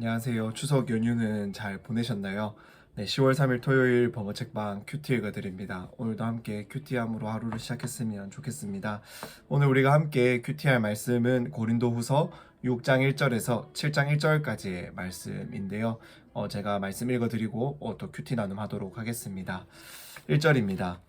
안녕하세요. 추석 연휴는 잘 보내셨나요? 네, 10월 3일 토요일 범어책방 큐티 읽어드립니다. 오늘도 함께 큐티함으로 하루를 시작했으면 좋겠습니다. 오늘 우리가 함께 큐티할 말씀은 고린도후서 6장 1절에서 7장 1절까지의 말씀인데요. 제가 말씀 읽어드리고 또 큐티 나눔하도록 하겠습니다. 1절입니다.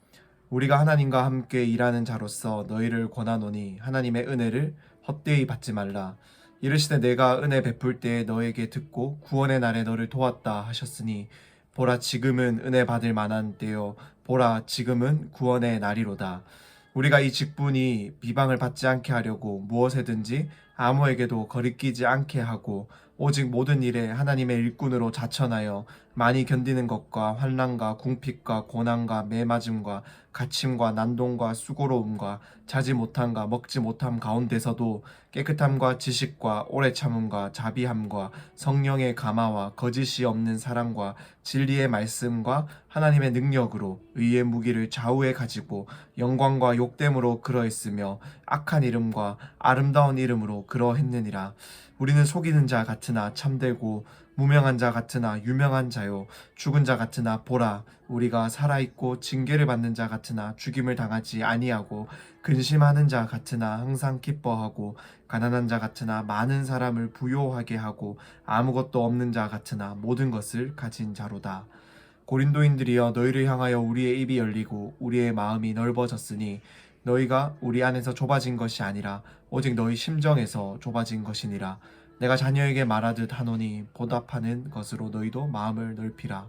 우리가 하나님과 함께 일하는 자로서 너희를 권하노니 하나님의 은혜를 헛되이 받지 말라. 이르시되 내가 은혜 베풀 때에 너에게 듣고 구원의 날에 너를 도왔다 하셨으니 보라 지금은 은혜 받을 만한 때요 보라 지금은 구원의 날이로다. 우리가 이 직분이 비방을 받지 않게 하려고 무엇에든지 아무에게도 거리끼지 않게 하고 오직 모든 일에 하나님의 일꾼으로 자천하여 많이 견디는 것과 환난과 궁핍과 고난과 매맞음과 갇힘과 난동과 수고로움과 자지 못함과 먹지 못함 가운데서도 깨끗함과 지식과 오래 참음과 자비함과 성령의 감화와 거짓이 없는 사랑과 진리의 말씀과 하나님의 능력으로 의의 무기를 좌우에 가지고 영광과 욕됨으로 그러했으며 악한 이름과 아름다운 이름으로 그러했느니라. 우리는 속이는 자 같으나 참되고 무명한 자 같으나 유명한 자요 죽은 자 같으나 보라 우리가 살아있고 징계를 받는 자 같으나 죽임을 당하지 아니하고 근심하는 자 같으나 항상 기뻐하고 가난한 자 같으나 많은 사람을 부요하게 하고 아무것도 없는 자 같으나 모든 것을 가진 자로다. 고린도인들이여 너희를 향하여 우리의 입이 열리고 우리의 마음이 넓어졌으니 너희가 우리 안에서 좁아진 것이 아니라 오직 너희 심정에서 좁아진 것이니라. 내가 자녀에게 말하듯 하노니 보답하는 것으로 너희도 마음을 넓히라.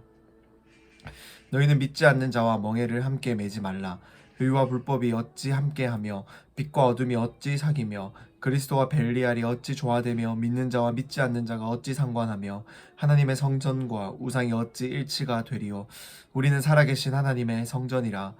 너희는 믿지 않는 자와 멍에를 함께 매지 말라. 의와 불법이 어찌 함께하며 빛과 어둠이 어찌 사귀며 그리스도와 벨리알이 어찌 조화되며 믿는 자와 믿지 않는 자가 어찌 상관하며 하나님의 성전과 우상이 어찌 일치가 되리요. 우리는 살아계신 하나님의 성전이라.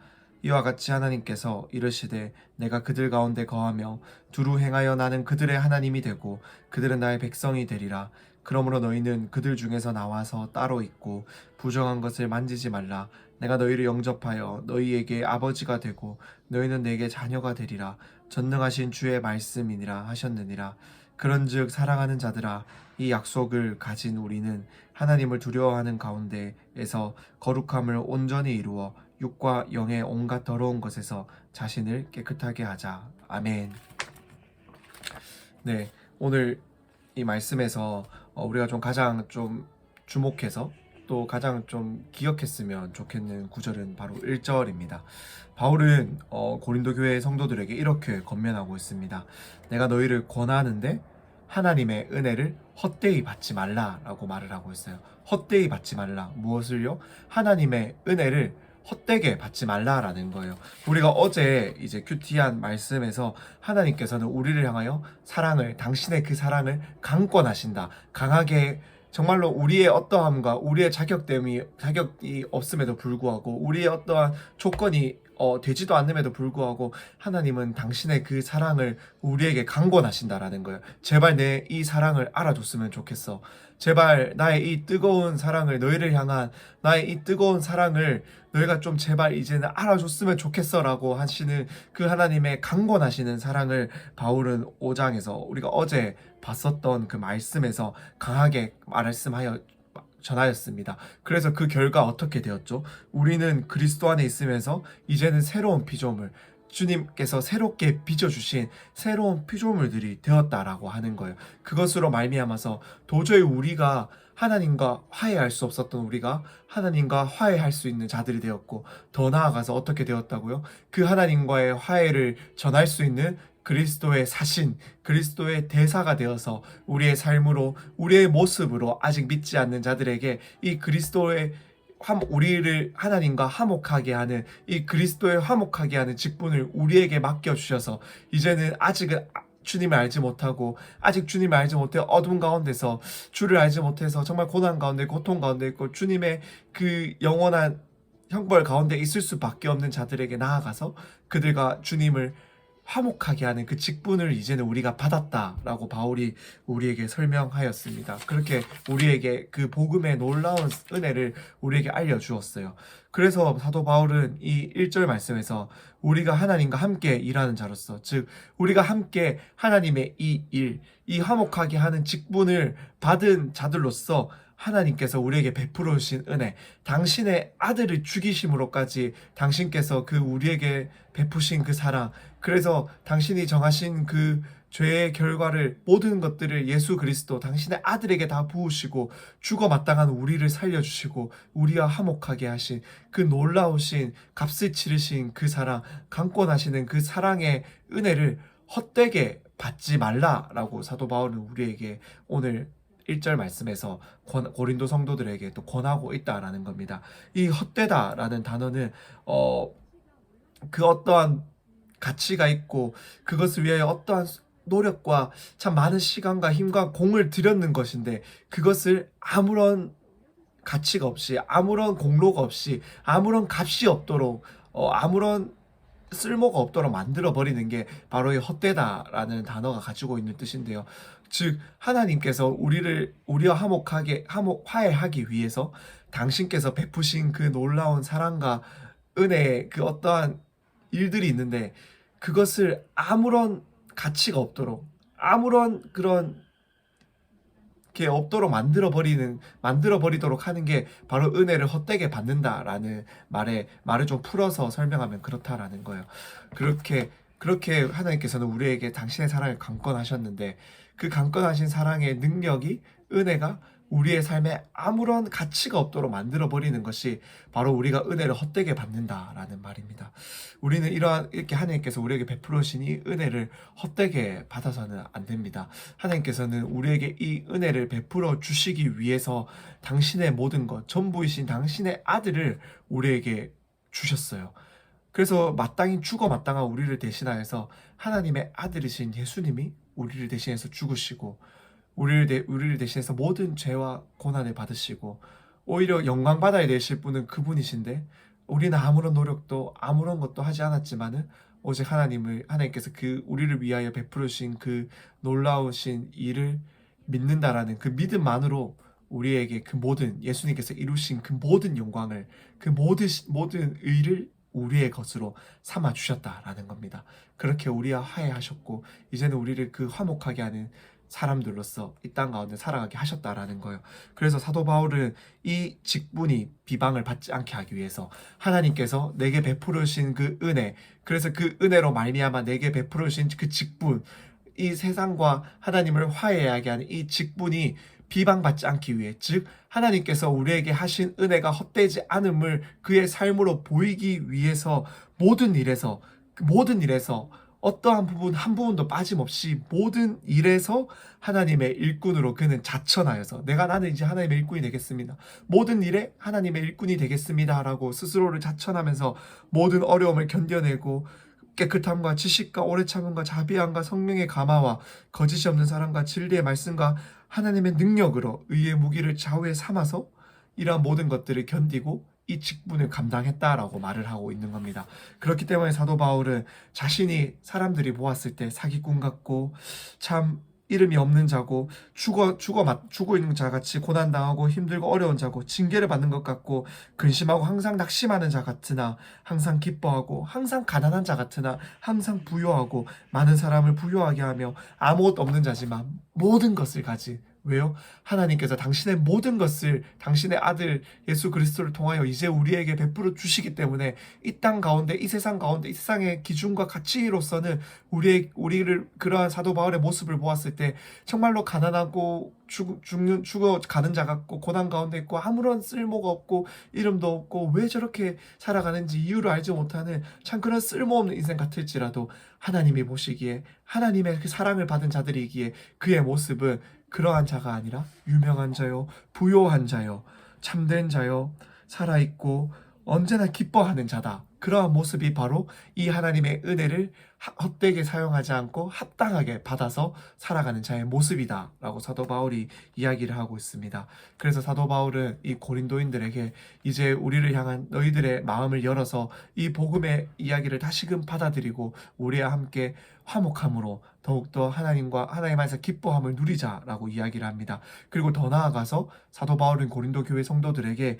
이와 같이 하나님께서 이르시되 내가 그들 가운데 거하며 두루 행하여 나는 그들의 하나님이 되고 그들은 나의 백성이 되리라. 그러므로 너희는 그들 중에서 나와서 따로 있고 부정한 것을 만지지 말라. 내가 너희를 영접하여 너희에게 아버지가 되고 너희는 내게 자녀가 되리라. 전능하신 주의 말씀이니라 하셨느니라. 그런즉 사랑하는 자들아 이 약속을 가진 우리는 하나님을 두려워하는 가운데에서 거룩함을 온전히 이루어 육과 영의 온갖 더러운 것에서 자신을 깨끗하게 하자. 아멘. 네, 오늘 이 말씀에서 우리가 좀 가장 좀 주목해서 또 가장 좀 기억했으면 좋겠는 구절은 바로 1절입니다. 바울은 고린도 교회 성도들에게 이렇게 권면하고 있습니다. 내가 너희를 권하는데 하나님의 은혜를 헛되이 받지 말라라고 말을 하고 있어요. 헛되이 받지 말라. 무엇을요? 하나님의 은혜를 헛되게 받지 말라라는 거예요. 우리가 어제 이제 큐티한 말씀에서 하나님께서는 우리를 향하여 당신의 그 사랑을 강권하신다. 강하게 정말로 우리의 어떠함과 우리의 자격이 없음에도 불구하고 우리의 어떠한 조건이 되지도 않음에도 불구하고 하나님은 당신의 그 사랑을 우리에게 강권하신다라는 거예요. 제발 내 이 사랑을 알아줬으면 좋겠어. 제발 나의 이 뜨거운 사랑을 너희를 향한 나의 이 뜨거운 사랑을 너희가 좀 제발 이제는 알아줬으면 좋겠어라고 하시는 그 하나님의 강권하시는 사랑을 바울은 5장에서 우리가 어제 봤었던 그 말씀에서 강하게 말씀하여 전하였습니다. 그래서 그 결과 어떻게 되었죠? 우리는 그리스도 안에 있으면서 이제는 새로운 피조물, 주님께서 새롭게 빚어주신 새로운 피조물들이 되었다라고 하는 거예요. 그것으로 말미암아서 도저히 우리가 하나님과 화해할 수 없었던 우리가 하나님과 화해할 수 있는 자들이 되었고, 더 나아가서 어떻게 되었다고요? 그 하나님과의 화해를 전할 수 있는 그리스도의 사신, 그리스도의 대사가 되어서 우리의 삶으로, 우리의 모습으로 아직 믿지 않는 자들에게 이 그리스도의 우리를 하나님과 화목하게 하는 이 그리스도의 화목하게 하는 직분을 우리에게 맡겨주셔서 이제는 아직은 주님을 알지 못하고 아직 주님을 알지 못해 어둠 가운데서 주를 알지 못해서 정말 고난 가운데 고통 가운데 있고 주님의 그 영원한 형벌 가운데 있을 수밖에 없는 자들에게 나아가서 그들과 주님을 화목하게 하는 그 직분을 이제는 우리가 받았다라고 바울이 우리에게 설명하였습니다. 그렇게 우리에게 그 복음의 놀라운 은혜를 우리에게 알려주었어요. 그래서 사도 바울은 이 1절 말씀에서 우리가 하나님과 함께 일하는 자로서, 즉 우리가 함께 하나님의 이 일, 이 화목하게 하는 직분을 받은 자들로서 하나님께서 우리에게 베풀어 주신 은혜, 당신의 아들을 죽이심으로까지 당신께서 그 우리에게 베푸신 그 사랑, 그래서 당신이 정하신 그 죄의 결과를, 모든 것들을 예수 그리스도 당신의 아들에게 다 부으시고 죽어 마땅한 우리를 살려주시고 우리와 화목하게 하신 그 놀라우신 값을 치르신 그 사랑, 강권하시는 그 사랑의 은혜를 헛되게 받지 말라라고 사도 바울은 우리에게 오늘 1절 말씀에서 고린도 성도들에게 또 권하고 있다라는 겁니다. 이 헛되다라는 단어는 그 어떠한 가치가 있고 그것을 위하여 어떠한 노력과 참 많은 시간과 힘과 공을 들였는 것인데, 그것을 아무런 가치가 없이, 아무런 공로가 없이, 아무런 값이 없도록, 아무런 쓸모가 없도록 만들어 버리는 게 바로 이 헛되다라는 단어가 가지고 있는 뜻인데요. 즉 하나님께서 우리와 화해하기 위해서 당신께서 베푸신 그 놀라운 사랑과 은혜의 그 어떠한 일들이 있는데, 그것을 아무런 가치가 없도록, 아무런 그런 게 없도록 만들어 버리도록 하는 게 바로 은혜를 헛되게 받는다라는 말을 좀 풀어서 설명하면 그렇다라는 거예요. 그렇게 하나님께서는 우리에게 당신의 사랑을 강권하셨는데, 그 강권하신 사랑의 능력이, 은혜가 우리의 삶에 아무런 가치가 없도록 만들어 버리는 것이 바로 우리가 은혜를 헛되게 받는다라는 말입니다. 우리는 이렇게 하나님께서 우리에게 베풀어 주신 이 은혜를 헛되게 받아서는 안 됩니다. 하나님께서는 우리에게 이 은혜를 베풀어 주시기 위해서 당신의 모든 것, 전부이신 당신의 아들을 우리에게 주셨어요. 그래서 마땅히 죽어 마땅한 우리를 대신하여서 하나님의 아들이신 예수님이 우리를 대신해서 죽으시고, 우리를 대신해서 모든 죄와 고난을 받으시고, 오히려 영광 받아야 되실 분은 그분이신데, 우리는 아무런 노력도 아무런 것도 하지 않았지만은 오직 하나님께서 그 우리를 위하여 베풀어 주신 그 놀라우신 일을 믿는다라는 그 믿음만으로 우리에게 그 모든, 예수님께서 이루신 그 모든 영광을, 그 모든 의를 우리의 것으로 삼아 주셨다라는 겁니다. 그렇게 우리와 화해하셨고 이제는 우리를 그 화목하게 하는 사람들로서 이 땅 가운데 살아가게 하셨다라는 거예요. 그래서 사도 바울은 이 직분이 비방을 받지 않게 하기 위해서 하나님께서 내게 베풀어 주신 그 은혜, 그래서 그 은혜로 말미암아 내게 베풀어 주신 그 직분, 이 세상과 하나님을 화해하게 하는 이 직분이 비방받지 않기 위해, 즉 하나님께서 우리에게 하신 은혜가 헛되지 않음을 그의 삶으로 보이기 위해서 모든 일에서 어떠한 부분 한 부분도 빠짐없이 모든 일에서 하나님의 일꾼으로 그는 자천하여서 나는 이제 하나님의 일꾼이 되겠습니다, 모든 일에 하나님의 일꾼이 되겠습니다 라고 스스로를 자천하면서 모든 어려움을 견뎌내고, 깨끗함과 지식과 오래 참음과 자비함과 성령의 감화와 거짓이 없는 사랑과 진리의 말씀과 하나님의 능력으로 의의 무기를 좌우에 삼아서 이러한 모든 것들을 견디고 이 직분을 감당했다라고 말을 하고 있는 겁니다. 그렇기 때문에 사도 바울은 자신이 사람들이 보았을 때 사기꾼 같고 참 이름이 없는 자고 죽어 있는 자같이 고난당하고 힘들고 어려운 자고 징계를 받는 것 같고 근심하고 항상 낙심하는 자 같으나 항상 기뻐하고 항상 가난한 자 같으나 항상 부요하고 많은 사람을 부요하게 하며 아무것도 없는 자지만 모든 것을 가진, 왜요? 하나님께서 당신의 모든 것을 당신의 아들 예수 그리스도를 통하여 이제 우리에게 베풀어 주시기 때문에 이 땅 가운데, 이 세상 가운데, 이 세상의 기준과 가치로서는 우리를 그러한 사도 바울의 모습을 보았을 때 정말로 가난하고 죽어가는 자 같고 고난 가운데 있고 아무런 쓸모가 없고 이름도 없고 왜 저렇게 살아가는지 이유를 알지 못하는 참 그런 쓸모없는 인생 같을지라도, 하나님이 보시기에 하나님의 그 사랑을 받은 자들이기에 그의 모습은 그러한 자가 아니라 유명한 자요, 부요한 자요, 참된 자요, 살아있고 언제나 기뻐하는 자다. 그러한 모습이 바로 이 하나님의 은혜를 헛되게 사용하지 않고 합당하게 받아서 살아가는 자의 모습이다 라고 사도 바울이 이야기를 하고 있습니다. 그래서 사도 바울은 이 고린도인들에게 이제 우리를 향한 너희들의 마음을 열어서 이 복음의 이야기를 다시금 받아들이고 우리와 함께 화목함으로 더욱더 하나님 안에서 기뻐함을 누리자라고 이야기를 합니다. 그리고 더 나아가서 사도 바울은 고린도 교회 성도들에게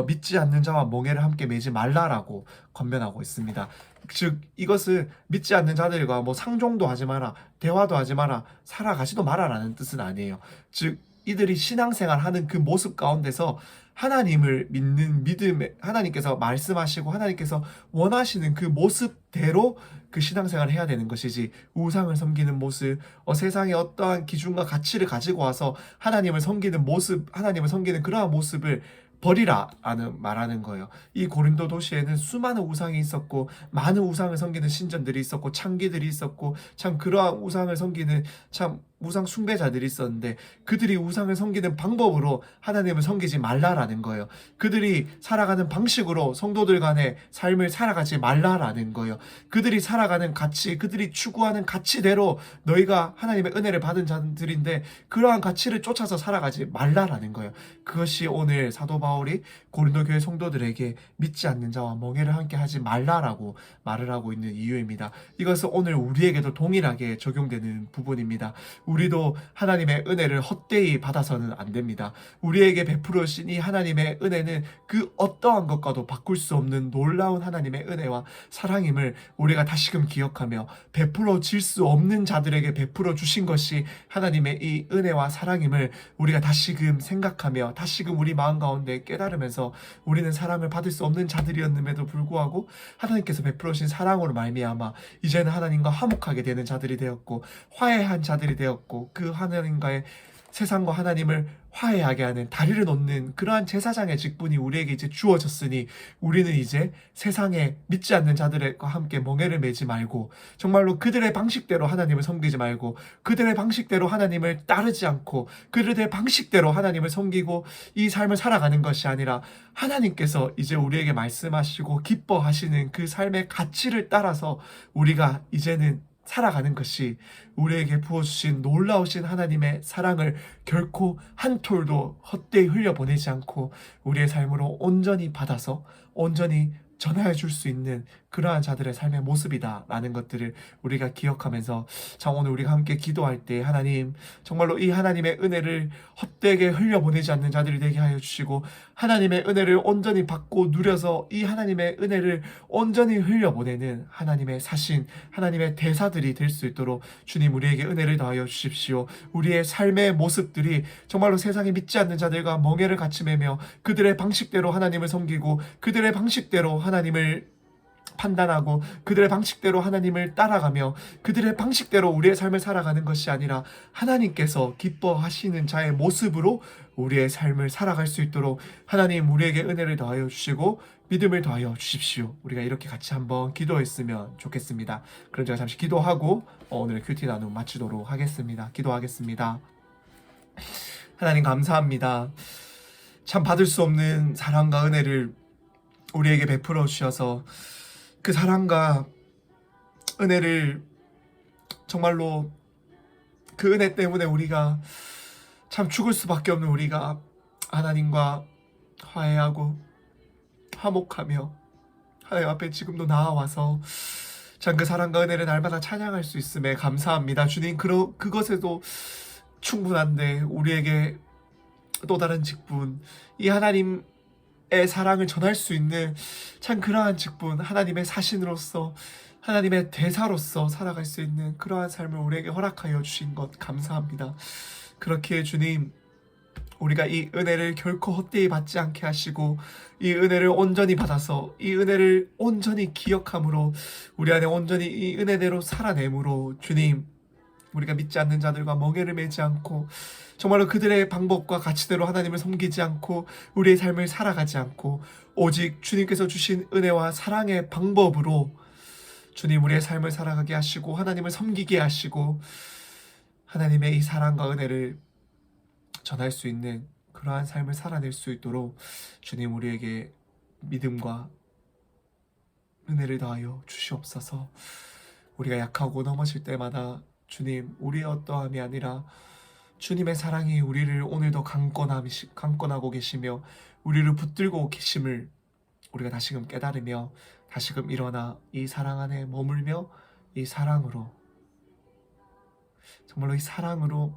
믿지 않는 자와 멍에를 함께 매지 말라라고 권면하고 있습니다. 즉 이것은 믿지 않는 자들과 뭐 상종도 하지 마라, 대화도 하지 마라, 살아가지도 마라라는 뜻은 아니에요. 즉 이들이 신앙생활 하는 그 모습 가운데서 하나님을 믿는 믿음에 하나님께서 말씀하시고 하나님께서 원하시는 그 모습대로 그 신앙생활을 해야 되는 것이지, 우상을 섬기는 모습, 세상의 어떠한 기준과 가치를 가지고 와서 하나님을 섬기는 모습, 하나님을 섬기는 그러한 모습을 버리라라는 말하는 거예요. 이 고린도 도시에는 수많은 우상이 있었고 많은 우상을 섬기는 신전들이 있었고 창기들이 있었고 참 그러한 우상을 섬기는 참 우상 숭배자들이 있었는데 그들이 우상을 섬기는 방법으로 하나님을 섬기지 말라라는 거예요. 그들이 살아가는 방식으로 성도들 간의 삶을 살아가지 말라라는 거예요. 그들이 살아가는 가치, 그들이 추구하는 가치대로 너희가 하나님의 은혜를 받은 자들인데 그러한 가치를 쫓아서 살아가지 말라라는 거예요. 그것이 오늘 사도 바울이 고린도 교회 성도들에게 믿지 않는 자와 멍에를 함께 하지 말라라고 말을 하고 있는 이유입니다. 이것은 오늘 우리에게도 동일하게 적용되는 부분입니다. 우리도 하나님의 은혜를 헛되이 받아서는 안 됩니다. 우리에게 베풀으신 이 하나님의 은혜는 그 어떠한 것과도 바꿀 수 없는 놀라운 하나님의 은혜와 사랑임을 우리가 다시금 기억하며 베풀어 질 수 없는 자들에게 베풀어 주신 것이 하나님의 이 은혜와 사랑임을 우리가 다시금 생각하며 다시금 우리 마음 가운데 깨달으면서 우리는 사랑을 받을 수 없는 자들이었음에도 불구하고 하나님께서 베풀어 주신 사랑으로 말미암아 이제는 하나님과 화목하게 되는 자들이 되었고 화해한 자들이 되었고 그 하나님과의 세상과 하나님을 화해하게 하는 다리를 놓는 그러한 제사장의 직분이 우리에게 이제 주어졌으니 우리는 이제 세상에 믿지 않는 자들과 함께 멍에를 매지 말고 정말로 그들의 방식대로 하나님을 섬기지 말고 그들의 방식대로 하나님을 따르지 않고 그들의 방식대로 하나님을 섬기고 이 삶을 살아가는 것이 아니라 하나님께서 이제 우리에게 말씀하시고 기뻐하시는 그 삶의 가치를 따라서 우리가 이제는 살아가는 것이 우리에게 부어주신 놀라우신 하나님의 사랑을 결코 한 톨도 헛되이 흘려보내지 않고 우리의 삶으로 온전히 받아서 온전히 전하여 줄 수 있는 그러한 자들의 삶의 모습이다라는 것들을 우리가 기억하면서 참 오늘 우리가 함께 기도할 때 하나님 정말로 이 하나님의 은혜를 헛되게 흘려보내지 않는 자들이 되게 하여 주시고 하나님의 은혜를 온전히 받고 누려서 이 하나님의 은혜를 온전히 흘려보내는 하나님의 사신 하나님의 대사들이 될 수 있도록 주님 우리에게 은혜를 더하여 주십시오. 우리의 삶의 모습들이 정말로 세상에 믿지 않는 자들과 멍에를 같이 매며 그들의 방식대로 하나님을 섬기고 그들의 방식대로 하나님을 판단하고 그들의 방식대로 하나님을 따라가며 그들의 방식대로 우리의 삶을 살아가는 것이 아니라 하나님께서 기뻐하시는 자의 모습으로 우리의 삶을 살아갈 수 있도록 하나님 우리에게 은혜를 더하여 주시고 믿음을 더하여 주십시오. 우리가 이렇게 같이 한번 기도했으면 좋겠습니다. 그럼 제가 잠시 기도하고 오늘의 큐티 나눔 마치도록 하겠습니다. 기도하겠습니다. 하나님 감사합니다. 참 받을 수 없는 사랑과 은혜를 우리에게 베풀어 주셔서 그 사랑과 은혜를 정말로 그 은혜 때문에 우리가 참 죽을 수밖에 없는 우리가 하나님과 화해하고 화목하며 하나님 앞에 지금도 나아와서 참 그 사랑과 은혜를 날마다 찬양할 수 있음에 감사합니다. 주님 그것에도 충분한데 우리에게 또 다른 직분 이 하나님 의 사랑을 전할 수 있는 참 그러한 직분 하나님의 사신으로서 하나님의 대사로서 살아갈 수 있는 그러한 삶을 우리에게 허락하여 주신 것 감사합니다. 그렇게 주님 우리가 이 은혜를 결코 헛되이 받지 않게 하시고 이 은혜를 온전히 받아서 이 은혜를 온전히 기억함으로 우리 안에 온전히 이 은혜대로 살아내므로 주님 우리가 믿지 않는 자들과 멍에를 매지 않고 정말로 그들의 방법과 가치대로 하나님을 섬기지 않고 우리의 삶을 살아가지 않고 오직 주님께서 주신 은혜와 사랑의 방법으로 주님 우리의 삶을 살아가게 하시고 하나님을 섬기게 하시고 하나님의 이 사랑과 은혜를 전할 수 있는 그러한 삶을 살아낼 수 있도록 주님 우리에게 믿음과 은혜를 더하여 주시옵소서. 우리가 약하고 넘어질 때마다 주님, 우리의 어떠함이 아니라 주님의 사랑이 우리를 오늘도 강권하고 계시며 우리를 붙들고 계심을 우리가 다시금 깨달으며 다시금 일어나 이 사랑 안에 머물며 이 사랑으로, 정말로 이 사랑으로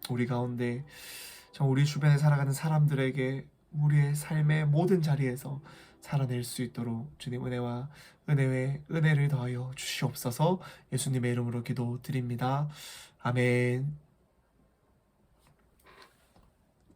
우리 가운데 우리 주변에 살아가는 사람들에게 우리의 삶의 모든 자리에서 살아낼 수 있도록 주님 은혜를 더하여 주시옵소서. 예수님의 이름으로 기도드립니다. 아멘.